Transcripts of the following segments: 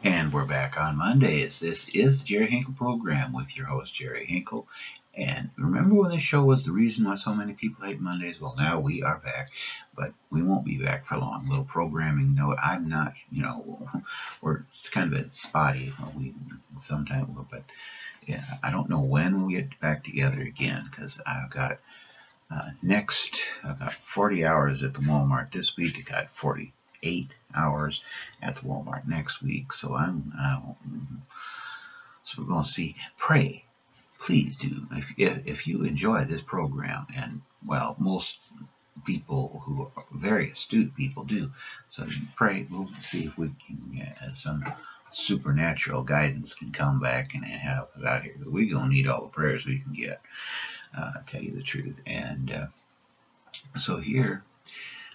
And we're back on Mondays. This is the Jerry Hinkle program with your host, Jerry Hinkle. And remember when this show was the reason why so many people hate Mondays? Well, now we are back, but we won't be back for long. Little programming note, I'm not, it's kind of a spotty. We sometimes, but yeah, I don't know when we'll get back together again because I've got I've got 40 hours at the Walmart this week. I got 48 hours at the Walmart next week. So so we're going to see. Pray, please do. If you enjoy this program, and well, most people who are very astute people do. So pray, we'll see if we can get some supernatural guidance can come back and help us out here. But we're going to need all the prayers we can get. Tell you the truth. And so here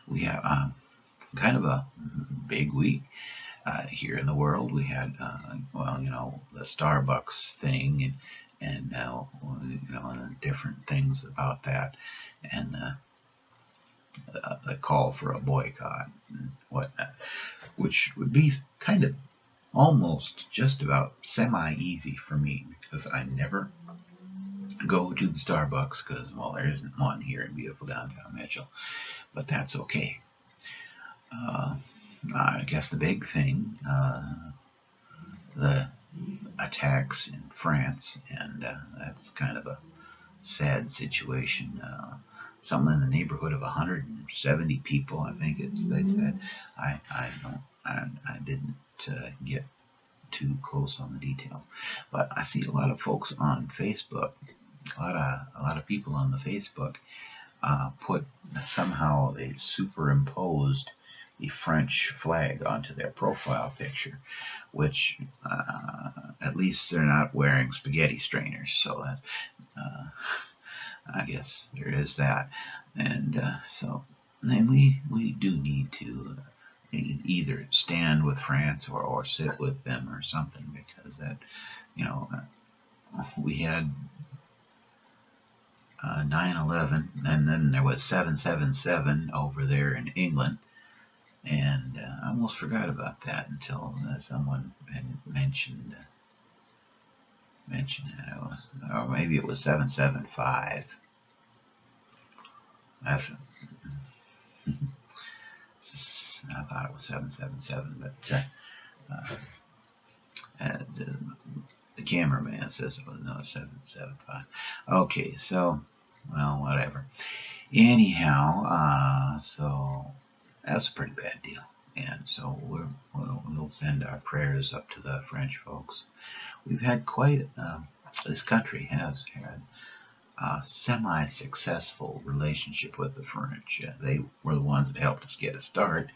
we have kind of a big week here in the world. We had, the Starbucks thing and different things about that, and the call for a boycott and whatnot, which would be kind of almost just about semi-easy for me because I never go to the Starbucks because, well, there isn't one here in beautiful downtown Mitchell, but that's okay. I guess the big thing, the attacks in France, and that's kind of a sad situation. Something in the neighborhood of 170 people, I think they said. I didn't get too close on the details, but I see a lot of folks on Facebook. A lot of people on the Facebook put somehow they superimposed the French flag onto their profile picture, which at least they're not wearing spaghetti strainers, so that I guess there is that. And so then we do need to either stand with France or sit with them or something, because that, we had 9/11, and then there was 7/77 over there in England, and I almost forgot about that until someone had mentioned it. Or maybe it was 7/75. That's I thought it was 7/77, but the cameraman says it was 7/75. Okay, so well, whatever. Anyhow, so that's a pretty bad deal, and so we'll send our prayers up to the French folks. We've had quite this country has had a semi-successful relationship with the French. They were the ones that helped us get a start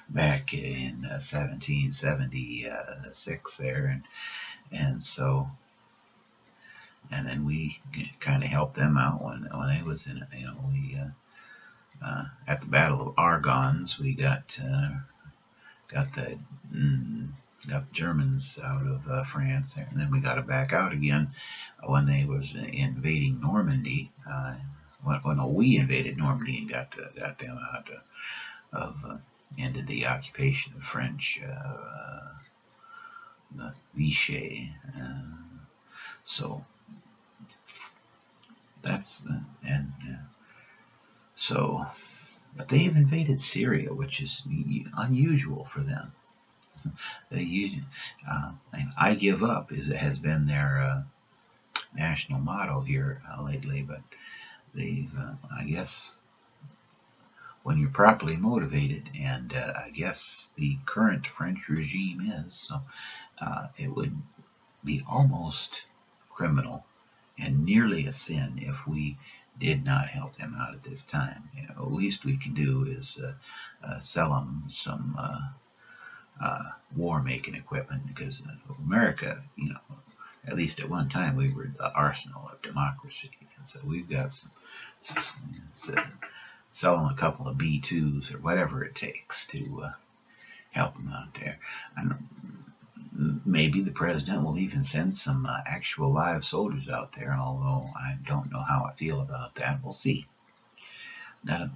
back in 1776 there, and so. And then we kind of helped them out when they was in it. We at the Battle of Argonnes, we got the Germans out of France there, and then we got it back out again when they was invading Normandy. We invaded Normandy and got them out of ended the occupation of French, the Vichy. So that's so, but they've invaded Syria, which is unusual for them. I give up has been their national motto here lately, but they've I guess when you're properly motivated, and I guess the current French regime is, so it would be almost criminal and nearly a sin if we did not help them out at this time. The least we can do is sell them some war-making equipment, because America, at least at one time, we were the arsenal of democracy, and so we've got some sell them a couple of B-2s or whatever it takes to help them out there. Maybe the president will even send some actual live soldiers out there, although I don't know how I feel about that. We'll see. That,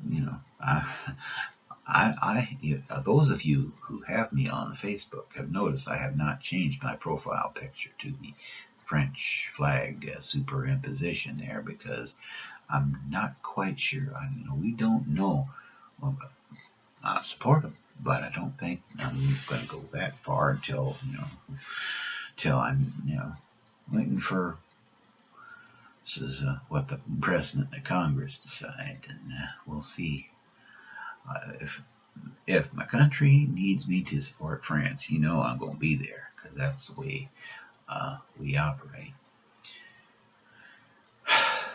those of you who have me on Facebook have noticed I have not changed my profile picture to the French flag superimposition there, because I'm not quite sure. We don't know. Well, I support them, but I don't think I'm going to go that far till I'm waiting for this is what the president and the Congress decide, and we'll see if my country needs me to support France. I'm going to be there, because that's the way we operate.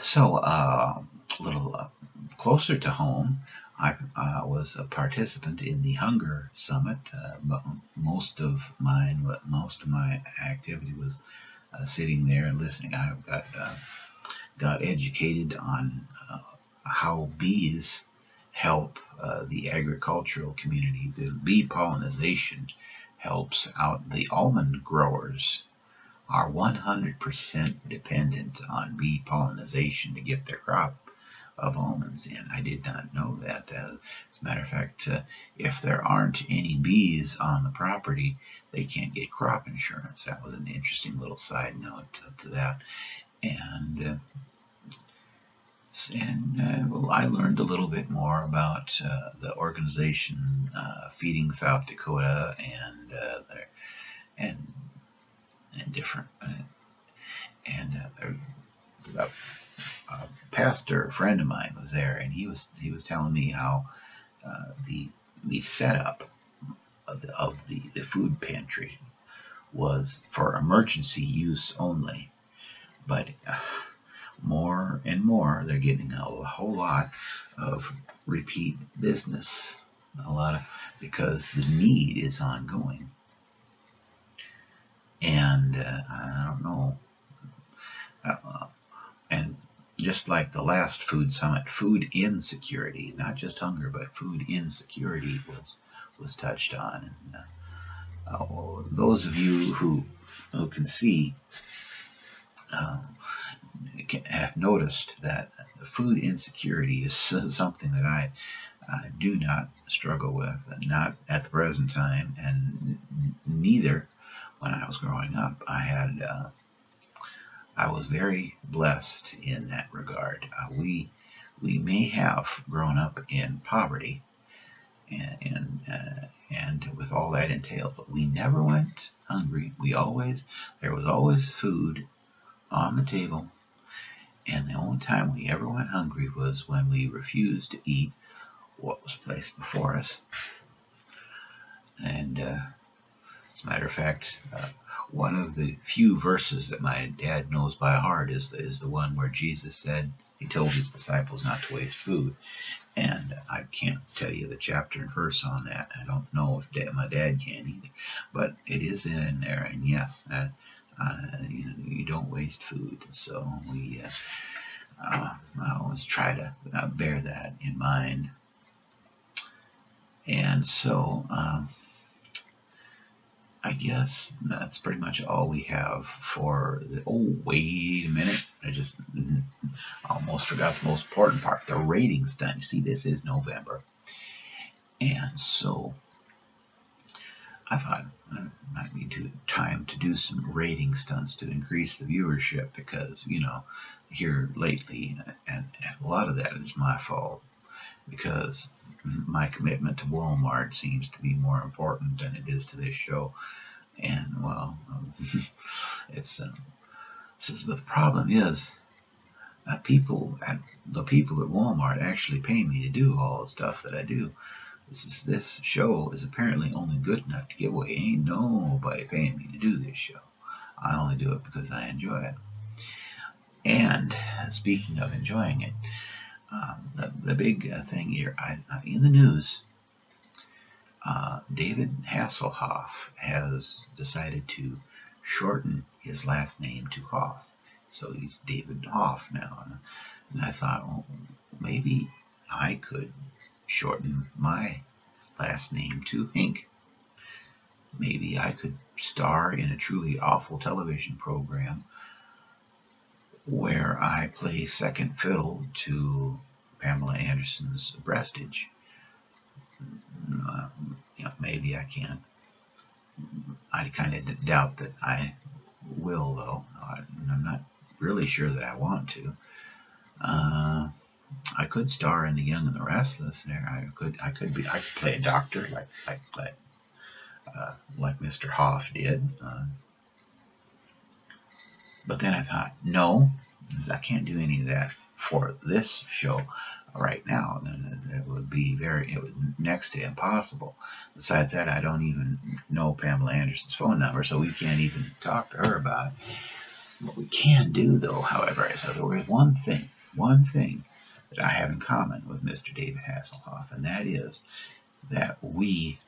So, a little closer to home, I was a participant in the Hunger Summit. But most of my activity was sitting there and listening. I got educated on how bees help the agricultural community. The bee pollination helps out the almond growers. Are 100% dependent on bee pollination to get their crop of almonds in. I did not know that. As a matter of fact, if there aren't any bees on the property, they can't get crop insurance. That was an interesting little side note to that. And well, I learned a little bit more about the organization Feeding South Dakota and different a pastor friend of mine was there, and he was telling me how the setup of the food pantry was for emergency use only, but more and more they're getting a whole lot of repeat business, because the need is ongoing. And I don't know. And just like the last food summit, food insecurity, not just hunger, but food insecurity was touched on. And those of you who can see have noticed that food insecurity is something that I do not struggle with, not at the present time, and neither when I was growing up. I was very blessed in that regard. We may have grown up in poverty, and with all that entailed, but we never went hungry. There was always food on the table, and the only time we ever went hungry was when we refused to eat what was placed before us. And as a matter of fact, one of the few verses that my dad knows by heart is the one where Jesus said, he told his disciples not to waste food. And I can't tell you the chapter and verse on that. I don't know if my dad can either. But it is in there, and yes, you don't waste food. So I always try to bear that in mind. And so I guess that's pretty much all we have for wait a minute. I just almost forgot the most important part, the ratings done. You see, this is November. And so I thought it might be time to do some rating stunts to increase the viewership, because, here lately, and a lot of that is my fault, because my commitment to Walmart seems to be more important than it is to this show. And well, but the problem is, the people at Walmart actually pay me to do all the stuff that I do. This show is apparently only good enough to give away. Ain't nobody paying me to do this show. I only do it because I enjoy it. And speaking of enjoying it, the big thing here in the news, David Hasselhoff has decided to shorten his last name to Hoff. So he's David Hoff now. And I thought, well, maybe I could shorten my last name to Hink. Maybe I could star in a truly awful television program where I play second fiddle to Pamela Anderson's breastage. maybe I can. I kind of doubt that I will, though. I'm not really sure that I want to. I could star in The Young and the Restless. There, I could play a doctor like Mr. Hoff did. But then I thought, no, I can't do any of that for this show right now. It would be next to impossible. Besides that, I don't even know Pamela Anderson's phone number, so we can't even talk to her about it. What we can do, though, however, is that there is one thing that I have in common with Mr. David Hasselhoff, and that is that we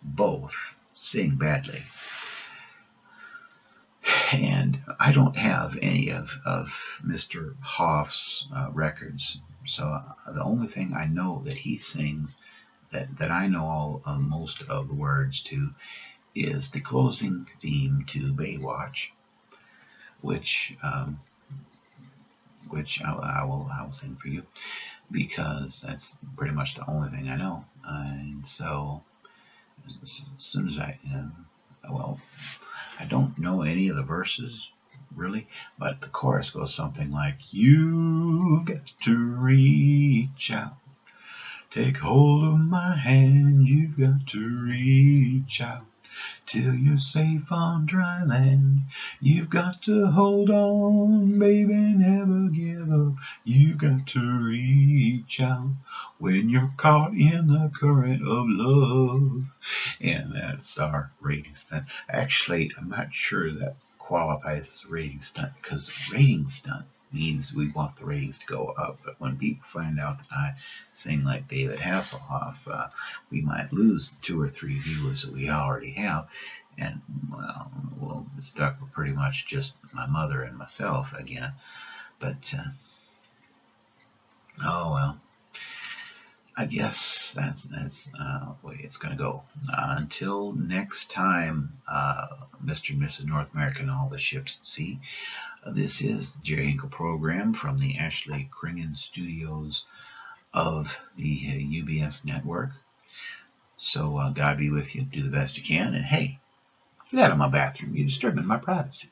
both sing badly. And I don't have any of Mr. Hoff's records, so the only thing I know that he sings, that I know most of the words to, is the closing theme to Baywatch, which I will sing for you, because that's pretty much the only thing I know. And so as soon as I don't know any of the verses, really, but the chorus goes something like, "You've got to reach out, take hold of my hand, you've got to reach out, till you're safe on dry land. You've got to hold on, baby, never give up. You've got to reach out when you're caught in the current of love." And that's our rating stunt. Actually, I'm not sure that qualifies as a rating stunt, because rating stunt means we want the ratings to go up. But when people find out that I sing like David Hasselhoff, we might lose 2 or 3 viewers that we already have, and we'll be stuck with pretty much just my mother and myself again. But oh well, I guess that's the way it's going to go. Until next time, Mr. and Mrs. North America and all the ships at sea. This is the Jerry Hinkle program from the Ashley Kringen studios of the UBS network. So God be with you. Do the best you can. And hey, get out of my bathroom. You're disturbing my privacy.